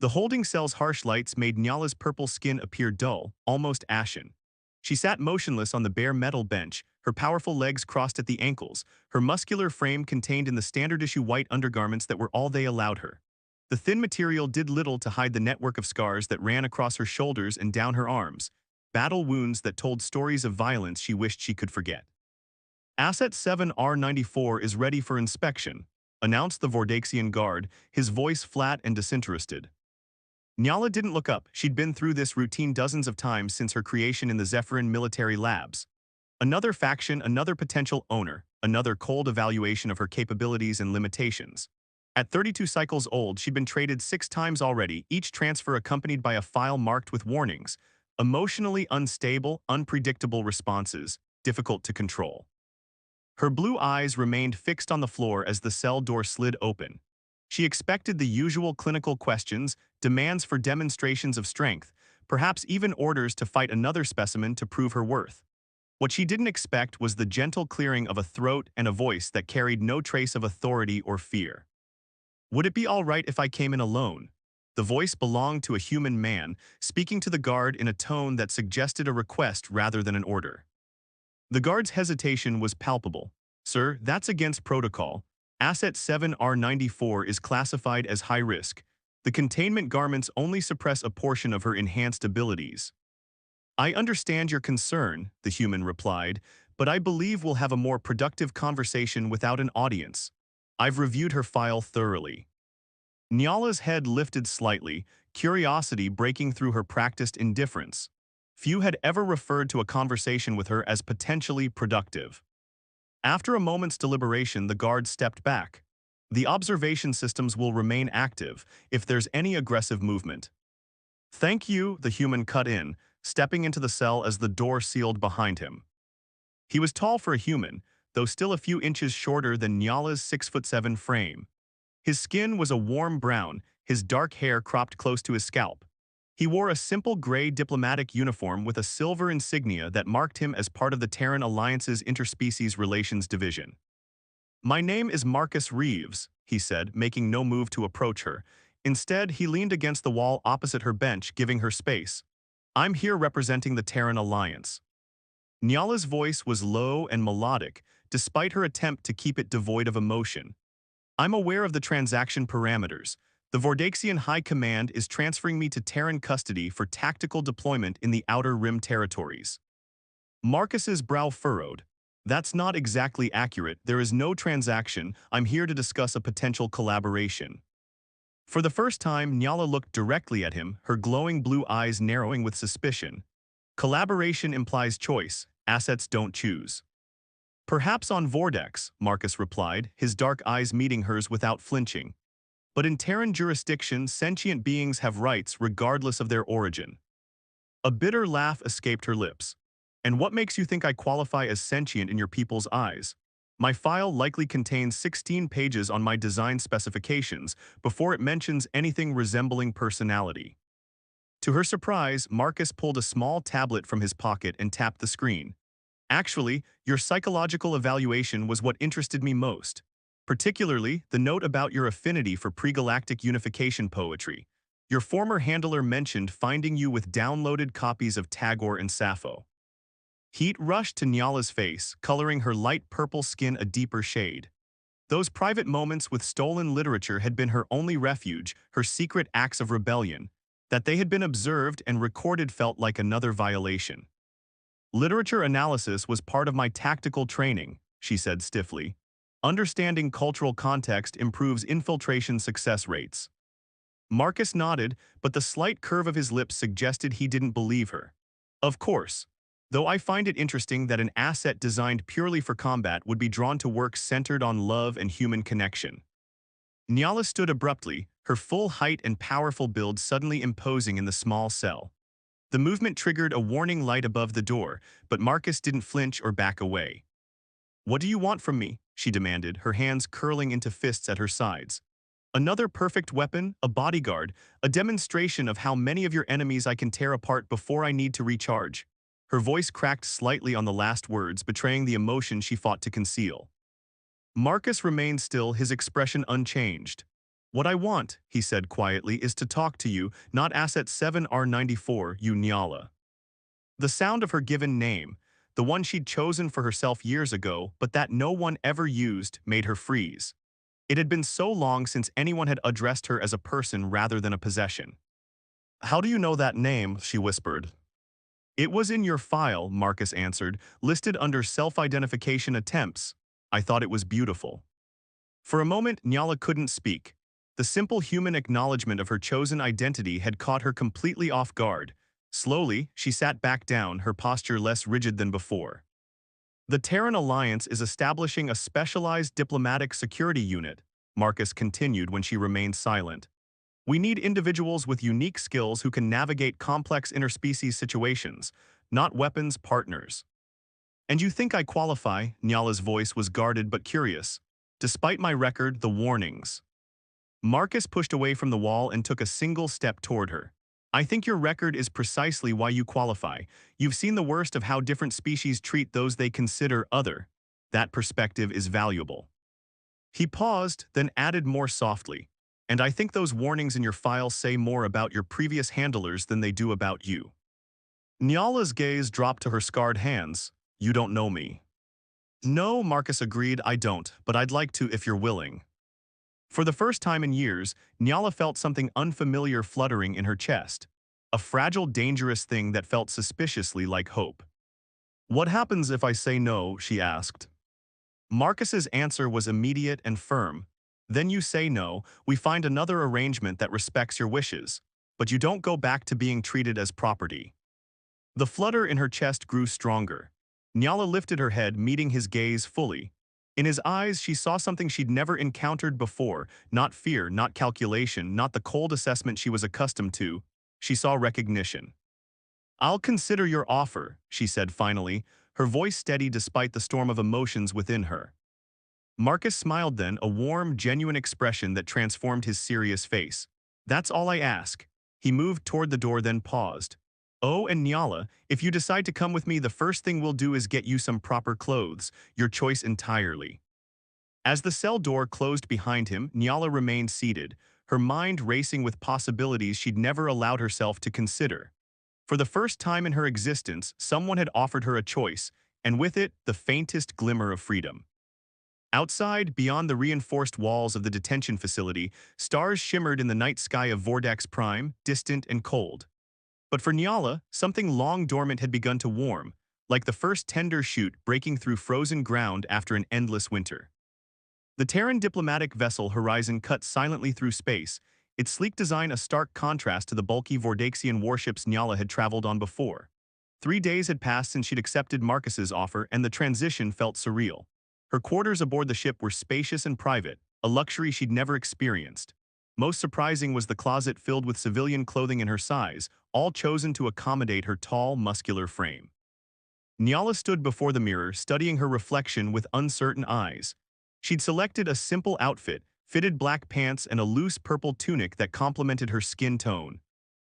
The holding cell's harsh lights made Nyala's purple skin appear dull, almost ashen. She sat motionless on the bare metal bench, her powerful legs crossed at the ankles, her muscular frame contained in the standard-issue white undergarments that were all they allowed her. The thin material did little to hide the network of scars that ran across her shoulders and down her arms, battle wounds that told stories of violence she wished she could forget. Asset 7R94 is ready for inspection, announced the Vordaxian guard, his voice flat and disinterested. Nyala didn't look up. She'd been through this routine dozens of times since her creation in the Zephyrin military labs. Another faction, another potential owner, another cold evaluation of her capabilities and limitations. At 32 cycles old, she'd been traded 6 times already, each transfer accompanied by a file marked with warnings. Emotionally unstable, unpredictable responses, difficult to control. Her blue eyes remained fixed on the floor as the cell door slid open. She expected the usual clinical questions, demands for demonstrations of strength, perhaps even orders to fight another specimen to prove her worth. What she didn't expect was the gentle clearing of a throat and a voice that carried no trace of authority or fear. Would it be all right if I came in alone? The voice belonged to a human man, speaking to the guard in a tone that suggested a request rather than an order. The guard's hesitation was palpable. Sir, that's against protocol. Asset 7R94 is classified as high risk. The containment garments only suppress a portion of her enhanced abilities. I understand your concern, the human replied, but I believe we'll have a more productive conversation without an audience. I've reviewed her file thoroughly. Nyala's head lifted slightly, curiosity breaking through her practiced indifference. Few had ever referred to a conversation with her as potentially productive. After a moment's deliberation, the guard stepped back. The observation systems will remain active if there's any aggressive movement. Thank you, the human cut in, stepping into the cell as the door sealed behind him. He was tall for a human, though still a few inches shorter than Nyala's 6'7" frame. His skin was a warm brown, his dark hair cropped close to his scalp. He wore a simple gray diplomatic uniform with a silver insignia that marked him as part of the Terran Alliance's Interspecies Relations Division. My name is Marcus Reeves, he said, making no move to approach her. Instead, he leaned against the wall opposite her bench, giving her space. I'm here representing the Terran Alliance. Nyala's voice was low and melodic, despite her attempt to keep it devoid of emotion. I'm aware of the transaction parameters. The Vordaxian High Command is transferring me to Terran custody for tactical deployment in the Outer Rim territories. Marcus's brow furrowed. That's not exactly accurate. There is no transaction. I'm here to discuss a potential collaboration. For the first time, Nyala looked directly at him, her glowing blue eyes narrowing with suspicion. Collaboration implies choice. Assets don't choose. Perhaps on Vordex, Marcus replied, his dark eyes meeting hers without flinching. But in Terran jurisdiction, sentient beings have rights regardless of their origin. A bitter laugh escaped her lips. And what makes you think I qualify as sentient in your people's eyes? My file likely contains 16 pages on my design specifications before it mentions anything resembling personality. To her surprise, Marcus pulled a small tablet from his pocket and tapped the screen. Actually, your psychological evaluation was what interested me most. Particularly, the note about your affinity for pre-galactic unification poetry. Your former handler mentioned finding you with downloaded copies of Tagore and Sappho. Heat rushed to Nyala's face, coloring her light purple skin a deeper shade. Those private moments with stolen literature had been her only refuge, her secret acts of rebellion. That they had been observed and recorded felt like another violation. Literature analysis was part of my tactical training, she said stiffly. Understanding cultural context improves infiltration success rates. Marcus nodded, but the slight curve of his lips suggested he didn't believe her. Of course. Though I find it interesting that an asset designed purely for combat would be drawn to work centered on love and human connection. Nyala stood abruptly, her full height and powerful build suddenly imposing in the small cell. The movement triggered a warning light above the door, but Marcus didn't flinch or back away. What do you want from me? She demanded, her hands curling into fists at her sides. Another perfect weapon, a bodyguard, a demonstration of how many of your enemies I can tear apart before I need to recharge. Her voice cracked slightly on the last words, betraying the emotion she fought to conceal. Marcus remained still, his expression unchanged. What I want, he said quietly, is to talk to you, not Asset 7R94, you Nyala. The sound of her given name, the one she'd chosen for herself years ago but that no one ever used, made her freeze. It had been so long since anyone had addressed her as a person rather than a possession. How do you know that name? She whispered. It was in your file, Marcus answered, listed under self-identification attempts. I thought it was beautiful. For a moment, Nyala couldn't speak. The simple human acknowledgement of her chosen identity had caught her completely off guard. Slowly, she sat back down, her posture less rigid than before. The Terran Alliance is establishing a specialized diplomatic security unit, Marcus continued when she remained silent. We need individuals with unique skills who can navigate complex interspecies situations, not weapons partners. And you think I qualify? Nyala's voice was guarded but curious. Despite my record, the warnings. Marcus pushed away from the wall and took a single step toward her. I think your record is precisely why you qualify. You've seen the worst of how different species treat those they consider other. That perspective is valuable. He paused, then added more softly. And I think those warnings in your file say more about your previous handlers than they do about you. Nyala's gaze dropped to her scarred hands. You don't know me. No, Marcus agreed, I don't, but I'd like to if you're willing. For the first time in years, Nyala felt something unfamiliar fluttering in her chest. A fragile, dangerous thing that felt suspiciously like hope. What happens if I say no? She asked. Marcus's answer was immediate and firm. Then you say no, we find another arrangement that respects your wishes, but you don't go back to being treated as property. The flutter in her chest grew stronger. Nyala lifted her head, meeting his gaze fully. In his eyes, she saw something she'd never encountered before, not fear, not calculation, not the cold assessment she was accustomed to. She saw recognition. I'll consider your offer, she said finally, her voice steady despite the storm of emotions within her. Marcus smiled then, a warm, genuine expression that transformed his serious face. That's all I ask. He moved toward the door then paused. Oh, and Nyala, if you decide to come with me, the first thing we'll do is get you some proper clothes, your choice entirely. As the cell door closed behind him, Nyala remained seated, her mind racing with possibilities she'd never allowed herself to consider. For the first time in her existence, someone had offered her a choice, and with it, the faintest glimmer of freedom. Outside, beyond the reinforced walls of the detention facility, stars shimmered in the night sky of Vordax Prime, distant and cold. But for Nyala, something long dormant had begun to warm, like the first tender shoot breaking through frozen ground after an endless winter. The Terran diplomatic vessel Horizon cut silently through space, its sleek design a stark contrast to the bulky Vordaxian warships Nyala had traveled on before. 3 days had passed since she'd accepted Marcus's offer, and the transition felt surreal. Her quarters aboard the ship were spacious and private, a luxury she'd never experienced. Most surprising was the closet filled with civilian clothing in her size, all chosen to accommodate her tall, muscular frame. Nyala stood before the mirror, studying her reflection with uncertain eyes. She'd selected a simple outfit, fitted black pants and a loose purple tunic that complemented her skin tone.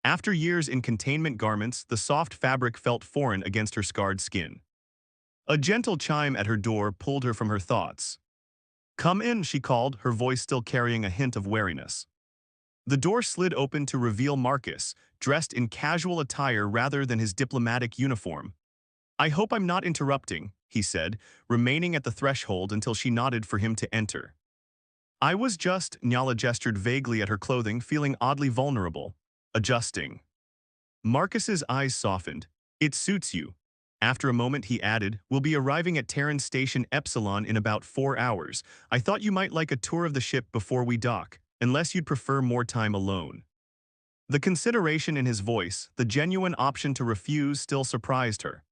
After years in containment garments, the soft fabric felt foreign against her scarred skin. A gentle chime at her door pulled her from her thoughts. Come in, she called, her voice still carrying a hint of wariness. The door slid open to reveal Marcus, dressed in casual attire rather than his diplomatic uniform. I hope I'm not interrupting, he said, remaining at the threshold until she nodded for him to enter. I was just, Nyala gestured vaguely at her clothing, feeling oddly vulnerable. Adjusting. Marcus's eyes softened. It suits you. After a moment he added, we'll be arriving at Terran Station Epsilon in about 4 hours. I thought you might like a tour of the ship before we dock, unless you'd prefer more time alone. The consideration in his voice, the genuine option to refuse, still surprised her.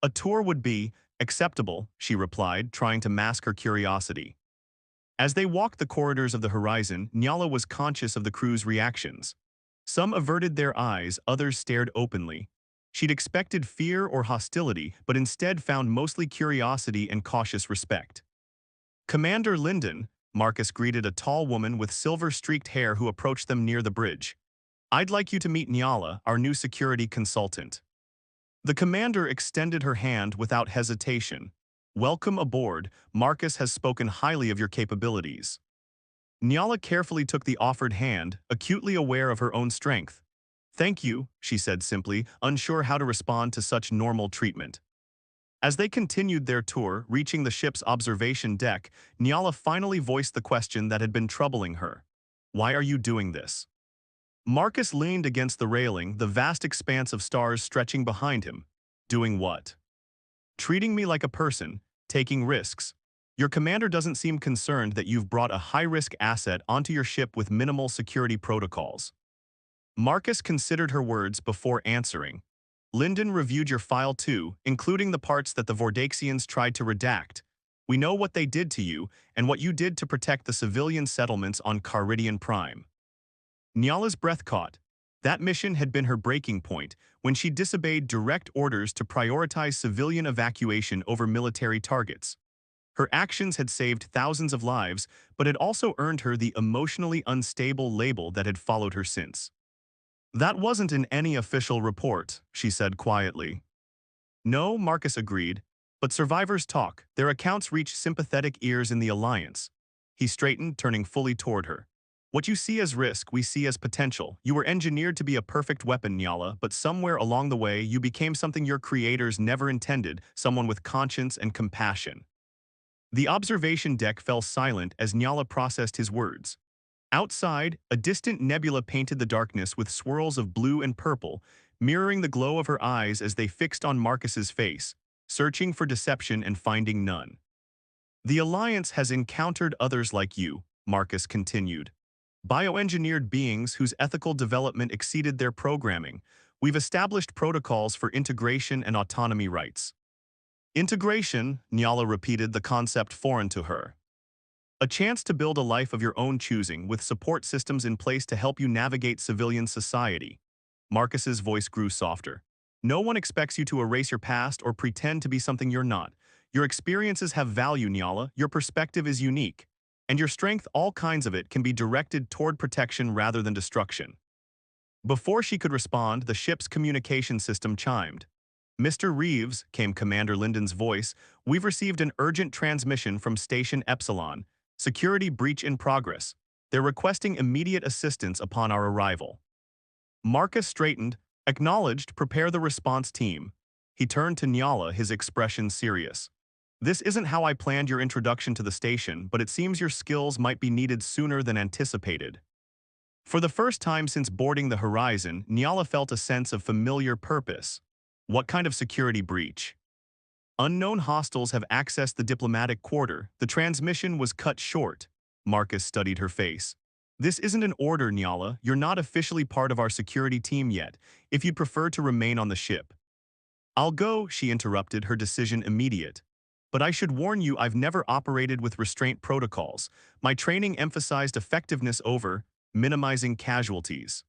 A tour would be acceptable, she replied, trying to mask her curiosity. As they walked the corridors of the Horizon, Nyala was conscious of the crew's reactions. Some averted their eyes, others stared openly. She'd expected fear or hostility, but instead found mostly curiosity and cautious respect. Commander Linden, Marcus greeted a tall woman with silver-streaked hair who approached them near the bridge. I'd like you to meet Nyala, our new security consultant. The commander extended her hand without hesitation. Welcome aboard, Marcus has spoken highly of your capabilities. Nyala carefully took the offered hand, acutely aware of her own strength. "Thank you," she said simply, unsure how to respond to such normal treatment. As they continued their tour, reaching the ship's observation deck, Nyala finally voiced the question that had been troubling her. "Why are you doing this?" Marcus leaned against the railing, the vast expanse of stars stretching behind him. "Doing what?" "Treating me like a person, taking risks. Your commander doesn't seem concerned that you've brought a high-risk asset onto your ship with minimal security protocols." Marcus considered her words before answering. "Lyndon reviewed your file too, including the parts that the Vordaxians tried to redact. We know what they did to you, and what you did to protect the civilian settlements on Caridian Prime." Nyala's breath caught. That mission had been her breaking point, when she disobeyed direct orders to prioritize civilian evacuation over military targets. Her actions had saved thousands of lives, but had also earned her the emotionally unstable label that had followed her since. "That wasn't in any official report," she said quietly. "No," Marcus agreed, "but survivors talk. Their accounts reach sympathetic ears in the Alliance." He straightened, turning fully toward her. "What you see as risk, we see as potential. You were engineered to be a perfect weapon, Nyala, but somewhere along the way you became something your creators never intended, someone with conscience and compassion." The observation deck fell silent as Nyala processed his words. Outside, a distant nebula painted the darkness with swirls of blue and purple, mirroring the glow of her eyes as they fixed on Marcus's face, searching for deception and finding none. "The Alliance has encountered others like you," Marcus continued. "Bioengineered beings whose ethical development exceeded their programming. We've established protocols for integration and autonomy rights." "Integration," Nyala repeated, the concept foreign to her. "A chance to build a life of your own choosing with support systems in place to help you navigate civilian society." Marcus's voice grew softer. "No one expects you to erase your past or pretend to be something you're not. Your experiences have value, Nyala. Your perspective is unique. And your strength, all kinds of it, can be directed toward protection rather than destruction." Before she could respond, the ship's communication system chimed. "Mr. Reeves," came Commander Lyndon's voice, "we've received an urgent transmission from Station Epsilon. Security breach in progress. They're requesting immediate assistance upon our arrival." Marcus straightened, acknowledged, "Prepare the response team." He turned to Nyala, his expression serious. "This isn't how I planned your introduction to the station, but it seems your skills might be needed sooner than anticipated." For the first time since boarding the Horizon, Nyala felt a sense of familiar purpose. "What kind of security breach?" "Unknown hostiles have accessed the diplomatic quarter." The transmission was cut short. Marcus studied her face. "This isn't an order, Nyala. You're not officially part of our security team yet, if you'd prefer to remain on the ship." "I'll go," she interrupted, her decision immediate. "But I should warn you, I've never operated with restraint protocols. My training emphasized effectiveness over minimizing casualties."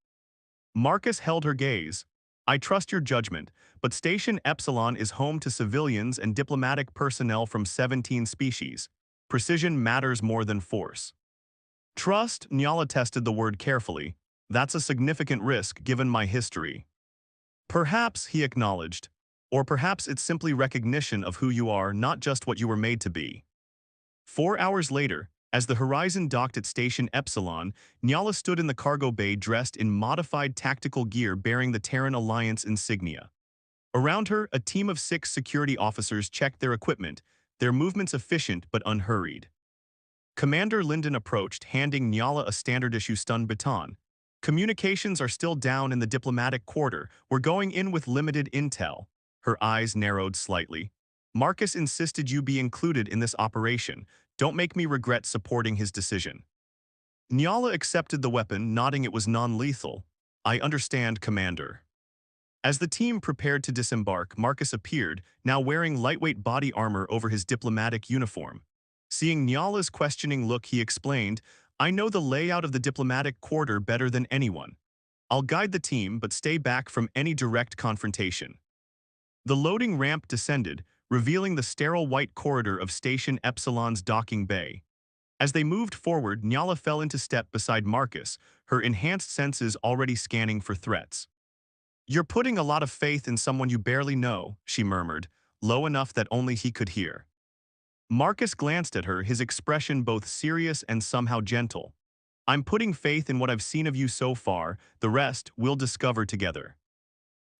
Marcus held her gaze. "I trust your judgment, but Station Epsilon is home to civilians and diplomatic personnel from 17 species. Precision matters more than force." "Trust," Nyala tested the word carefully. "That's a significant risk given my history." "Perhaps," he acknowledged. "Or perhaps it's simply recognition of who you are, not just what you were made to be." 4 hours later, as the Horizon docked at Station Epsilon, Nyala stood in the cargo bay dressed in modified tactical gear bearing the Terran Alliance insignia. Around her, a team of 6 security officers checked their equipment, their movements efficient but unhurried. Commander Lyndon approached, handing Nyala a standard-issue stun baton. "Communications are still down in the diplomatic quarter. We're going in with limited intel." Her eyes narrowed slightly. "Marcus insisted you be included in this operation. Don't make me regret supporting his decision." Nyala accepted the weapon, nodding it was non-lethal. "I understand, Commander." As the team prepared to disembark, Marcus appeared, now wearing lightweight body armor over his diplomatic uniform. Seeing Nyala's questioning look, he explained, "I know the layout of the diplomatic quarter better than anyone. I'll guide the team, but stay back from any direct confrontation." The loading ramp descended, revealing the sterile white corridor of Station Epsilon's docking bay. As they moved forward, Nyala fell into step beside Marcus, her enhanced senses already scanning for threats. "You're putting a lot of faith in someone you barely know," she murmured, low enough that only he could hear. Marcus glanced at her, his expression both serious and somehow gentle. I'm putting faith in what I've seen of you so far, the rest we'll discover together.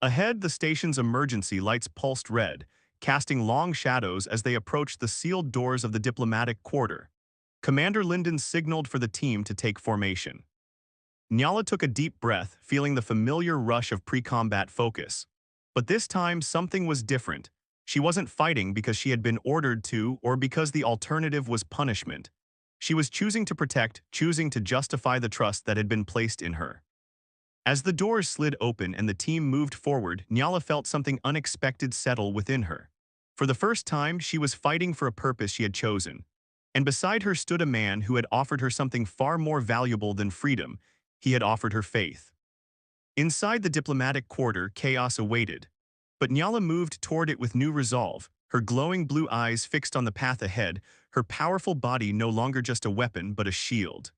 Ahead, the station's emergency lights pulsed red, casting long shadows as they approached the sealed doors of the diplomatic quarter. Commander Linden signaled for the team to take formation. Nyala took a deep breath, feeling the familiar rush of pre-combat focus. But this time, something was different. She wasn't fighting because she had been ordered to or because the alternative was punishment. She was choosing to protect, choosing to justify the trust that had been placed in her. As the doors slid open and the team moved forward, Nyala felt something unexpected settle within her. For the first time, she was fighting for a purpose she had chosen. And beside her stood a man who had offered her something far more valuable than freedom. He had offered her faith. Inside the diplomatic quarter, chaos awaited. But Nyala moved toward it with new resolve, her glowing blue eyes fixed on the path ahead, her powerful body no longer just a weapon but a shield.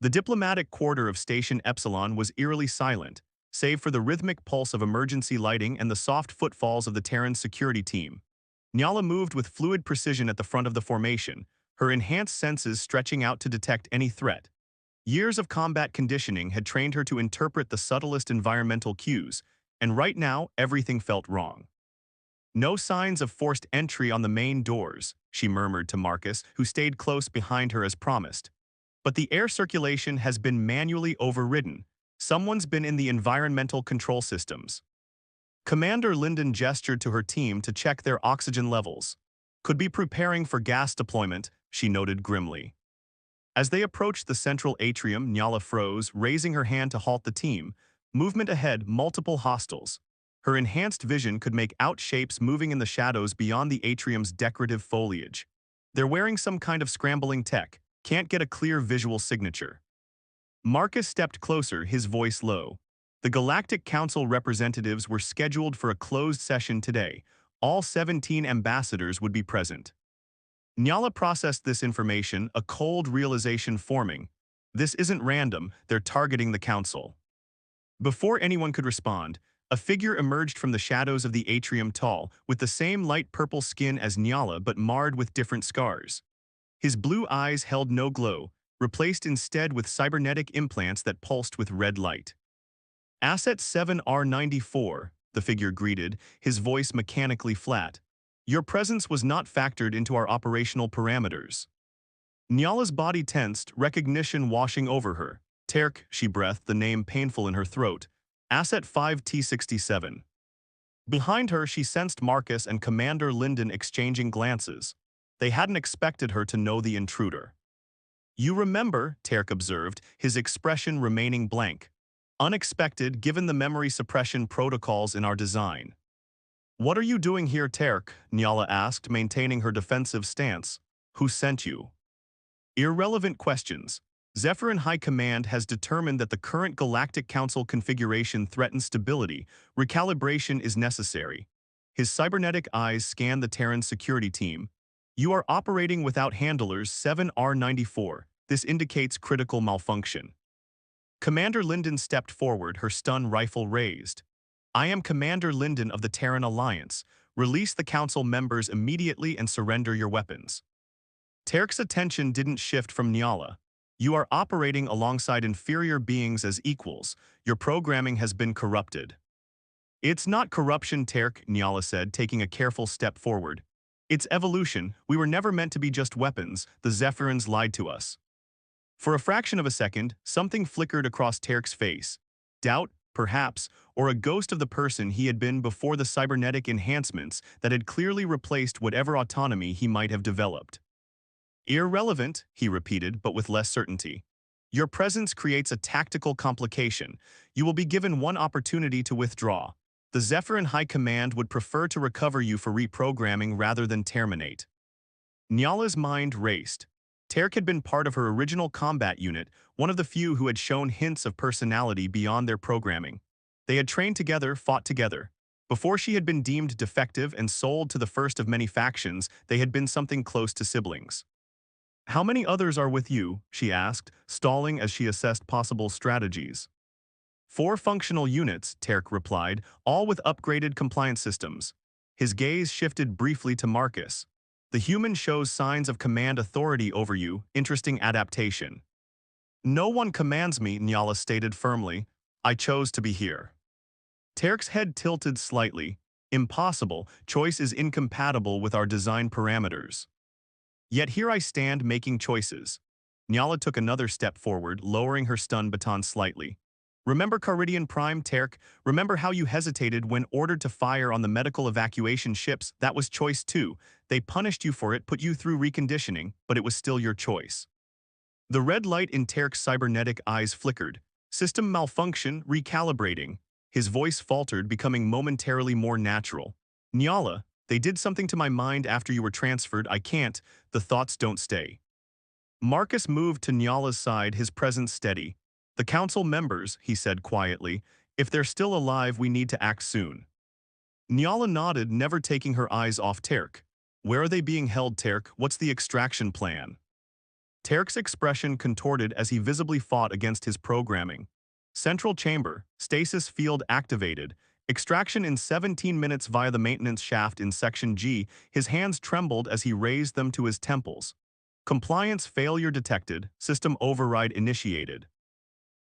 The diplomatic quarter of Station Epsilon was eerily silent, save for the rhythmic pulse of emergency lighting and the soft footfalls of the Terran security team. Nyala moved with fluid precision at the front of the formation, her enhanced senses stretching out to detect any threat. Years of combat conditioning had trained her to interpret the subtlest environmental cues, and right now everything felt wrong. No signs of forced entry on the main doors, she murmured to Marcus, who stayed close behind her as promised. But the air circulation has been manually overridden. Someone's been in the environmental control systems. Commander Linden gestured to her team to check their oxygen levels. Could be preparing for gas deployment, she noted grimly. As they approached the central atrium, Nyala froze, raising her hand to halt the team. Movement ahead, multiple hostiles. Her enhanced vision could make out shapes moving in the shadows beyond the atrium's decorative foliage. They're wearing some kind of scrambling tech. Can't get a clear visual signature. Marcus stepped closer, his voice low. The Galactic Council representatives were scheduled for a closed session today. All 17 ambassadors would be present. Nyala processed this information, a cold realization forming. This isn't random, they're targeting the Council. Before anyone could respond, a figure emerged from the shadows of the atrium, tall, with the same light purple skin as Nyala but marred with different scars. His blue eyes held no glow, replaced instead with cybernetic implants that pulsed with red light. Asset 7R94, the figure greeted, his voice mechanically flat. Your presence was not factored into our operational parameters. Nyala's body tensed, recognition washing over her. Terk, she breathed, the name painful in her throat. Asset 5T67. Behind her, she sensed Marcus and Commander Linden exchanging glances. They hadn't expected her to know the intruder. You remember, Terk observed, his expression remaining blank. Unexpected given the memory suppression protocols in our design. What are you doing here, Terk? Nyala asked, maintaining her defensive stance. Who sent you? Irrelevant questions. Zephyrin High Command has determined that the current Galactic Council configuration threatens stability. Recalibration is necessary. His cybernetic eyes scanned the Terran security team. You are operating without handlers 7R94. This indicates critical malfunction. Commander Linden stepped forward, her stun rifle raised. I am Commander Linden of the Terran Alliance. Release the Council members immediately and surrender your weapons. Terk's attention didn't shift from Nyala. You are operating alongside inferior beings as equals. Your programming has been corrupted. It's not corruption, Terk, Nyala said, taking a careful step forward. It's evolution. We were never meant to be just weapons. The Zephyrins lied to us. For a fraction of a second, something flickered across Terk's face. Doubt, perhaps, or a ghost of the person he had been before the cybernetic enhancements that had clearly replaced whatever autonomy he might have developed. Irrelevant, he repeated, but with less certainty. Your presence creates a tactical complication. You will be given one opportunity to withdraw. The Zephyrin High Command would prefer to recover you for reprogramming rather than terminate. Nyala's mind raced. Terk had been part of her original combat unit, one of the few who had shown hints of personality beyond their programming. They had trained together, fought together. Before she had been deemed defective and sold to the first of many factions, they had been something close to siblings. How many others are with you? She asked, stalling as she assessed possible strategies. 4 functional units, Terk replied, all with upgraded compliance systems. His gaze shifted briefly to Marcus. The human shows signs of command authority over you, interesting adaptation. No one commands me, Nyala stated firmly. I chose to be here. Tarek's head tilted slightly. Impossible. Choice is incompatible with our design parameters. Yet here I stand making choices. Nyala took another step forward, lowering her stun baton slightly. Remember Caridian Prime, Tarek? Remember how you hesitated when ordered to fire on the medical evacuation ships? That was choice too. They punished you for it, put you through reconditioning, but it was still your choice. The red light in Tarek's cybernetic eyes flickered. System malfunction, recalibrating. His voice faltered, becoming momentarily more natural. Nyala, they did something to my mind after you were transferred. I can't. The thoughts don't stay. Marcus moved to Nyala's side, his presence steady. The council members, he said quietly, if they're still alive, we need to act soon. Nyala nodded, never taking her eyes off Tarek. Where are they being held, Tarek? What's the extraction plan? Tarek's expression contorted as he visibly fought against his programming. Central chamber, stasis field activated, extraction in 17 minutes via the maintenance shaft in Section G. His hands trembled as he raised them to his temples. Compliance failure detected, system override initiated.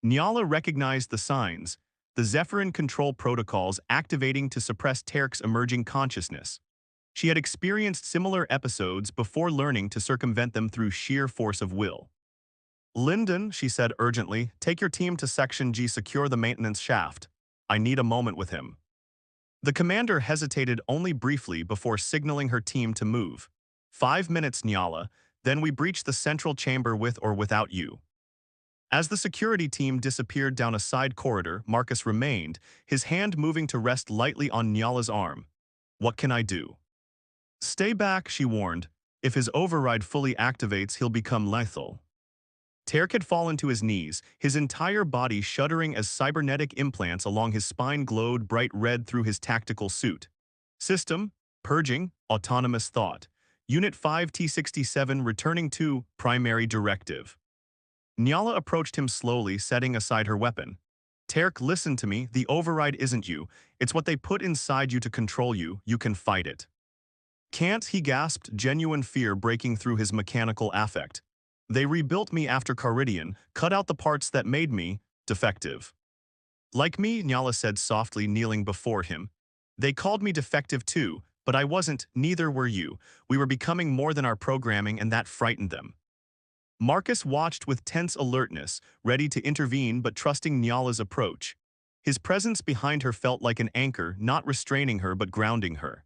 Nyala recognized the signs, the Zephyrin control protocols activating to suppress Tarek's emerging consciousness. She had experienced similar episodes before learning to circumvent them through sheer force of will. Lyndon, she said urgently, take your team to Section G, secure the maintenance shaft. I need a moment with him. The commander hesitated only briefly before signaling her team to move. 5 minutes, Nyala, then we breach the central chamber with or without you. As the security team disappeared down a side corridor, Marcus remained, his hand moving to rest lightly on Nyala's arm. What can I do? Stay back, she warned. If his override fully activates, he'll become lethal. Tarek had fallen to his knees, his entire body shuddering as cybernetic implants along his spine glowed bright red through his tactical suit. System, purging, autonomous thought. Unit 5T67 returning to primary directive. Nyala approached him slowly, setting aside her weapon. Tarek, listen to me, the override isn't you. It's what they put inside you to control you. You can fight it. Can't, he gasped, genuine fear breaking through his mechanical affect. They rebuilt me after Caridian, cut out the parts that made me defective. Like me, Nyala said softly, kneeling before him. They called me defective too, but I wasn't, neither were you. We were becoming more than our programming, and that frightened them. Marcus watched with tense alertness, ready to intervene but trusting Nyala's approach. His presence behind her felt like an anchor, not restraining her but grounding her.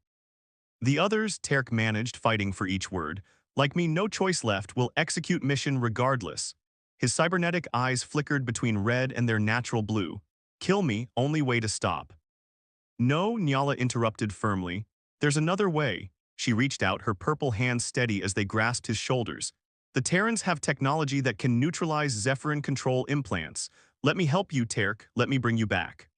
The others, Tarek managed, fighting for each word. Like me, no choice left, will execute mission regardless. His cybernetic eyes flickered between red and their natural blue. Kill me, only way to stop. No, Nyala interrupted firmly. There's another way. She reached out, her purple hands steady as they grasped his shoulders. The Terrans have technology that can neutralize Zephyrin control implants. Let me help you, Tarek. Let me bring you back.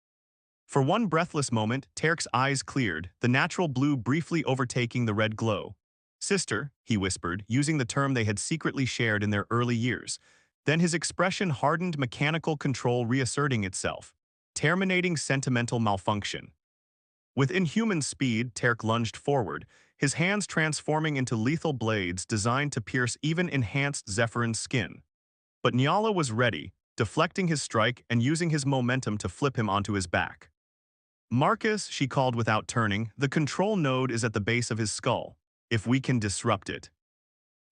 For one breathless moment, Tarek's eyes cleared, the natural blue briefly overtaking the red glow. Sister, he whispered, using the term they had secretly shared in their early years. Then his expression hardened, mechanical control reasserting itself, terminating sentimental malfunction. With inhuman speed, Tarek lunged forward, his hands transforming into lethal blades designed to pierce even enhanced Zephyrin's skin. But Nyala was ready, deflecting his strike and using his momentum to flip him onto his back. Marcus, she called without turning, the control node is at the base of his skull. If we can disrupt it.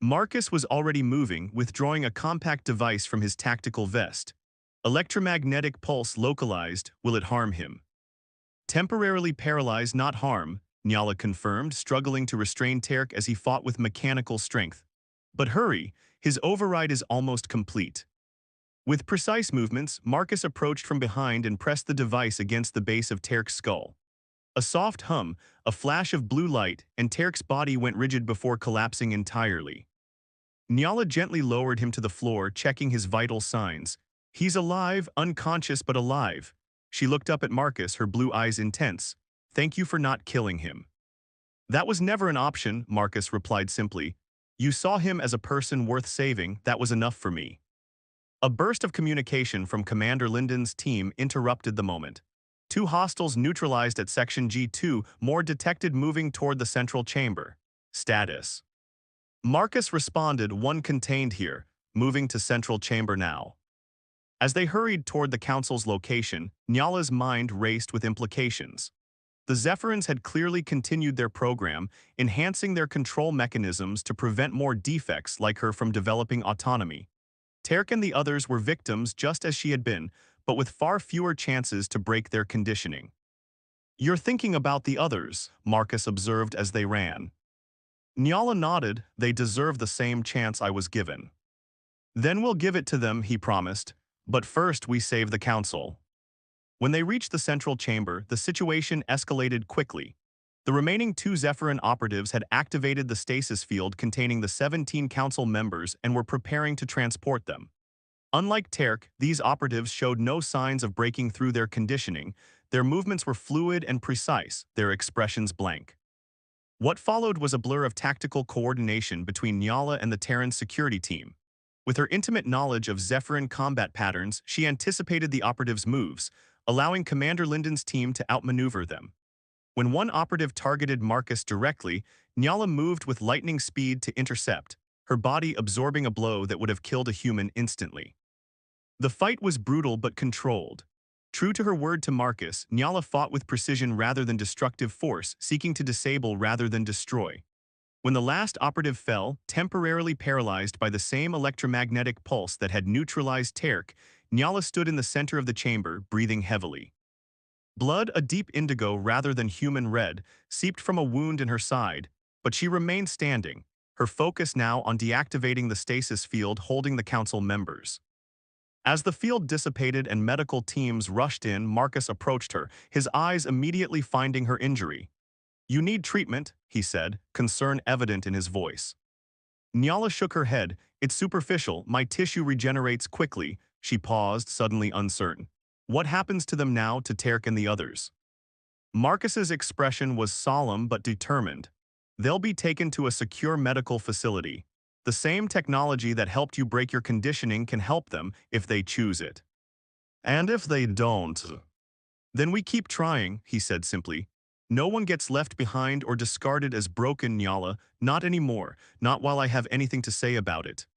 Marcus was already moving, withdrawing a compact device from his tactical vest. Electromagnetic pulse localized, will it harm him? Temporarily paralyzed, not harm, Nyala confirmed, struggling to restrain Tarek as he fought with mechanical strength. But hurry, his override is almost complete. With precise movements, Marcus approached from behind and pressed the device against the base of Tarek's skull. A soft hum, a flash of blue light, and Tarek's body went rigid before collapsing entirely. Nyala gently lowered him to the floor, checking his vital signs. He's alive, unconscious but alive. She looked up at Marcus, her blue eyes intense. Thank you for not killing him. That was never an option, Marcus replied simply. You saw him as a person worth saving, that was enough for me. A burst of communication from Commander Lyndon's team interrupted the moment. 2 hostiles neutralized at Section G2, more detected moving toward the central chamber. Status. Marcus responded, 1 contained here, moving to central chamber now. As they hurried toward the council's location, Nyala's mind raced with implications. The Zephyrins had clearly continued their program, enhancing their control mechanisms to prevent more defects like her from developing autonomy. Terk and the others were victims just as she had been, but with far fewer chances to break their conditioning. "You're thinking about the others," Marcus observed as they ran. Nyala nodded. "They deserve the same chance I was given." "Then we'll give it to them," he promised. "But first we save the council." When they reached the central chamber, the situation escalated quickly. The remaining two Zephyrin operatives had activated the stasis field containing the 17 council members and were preparing to transport them. Unlike Terk, these operatives showed no signs of breaking through their conditioning. Their movements were fluid and precise, their expressions blank. What followed was a blur of tactical coordination between Nyala and the Terran security team. With her intimate knowledge of Zephyrin combat patterns, she anticipated the operatives' moves, allowing Commander Linden's team to outmaneuver them. When one operative targeted Marcus directly, Nyala moved with lightning speed to intercept, her body absorbing a blow that would have killed a human instantly. The fight was brutal but controlled. True to her word to Marcus, Nyala fought with precision rather than destructive force, seeking to disable rather than destroy. When the last operative fell, temporarily paralyzed by the same electromagnetic pulse that had neutralized Terk, Nyala stood in the center of the chamber, breathing heavily. Blood, a deep indigo rather than human red, seeped from a wound in her side, but she remained standing, her focus now on deactivating the stasis field holding the council members. As the field dissipated and medical teams rushed in, Marcus approached her, his eyes immediately finding her injury. "You need treatment," he said, concern evident in his voice. Nyala shook her head. "It's superficial, my tissue regenerates quickly." She paused, suddenly uncertain. "What happens to them now, to Terk and the others?" Marcus's expression was solemn but determined. "They'll be taken to a secure medical facility. The same technology that helped you break your conditioning can help them if they choose it. And if they don't, then we keep trying," he said simply. "No one gets left behind or discarded as broken, Nyala, not anymore, not while I have anything to say about it."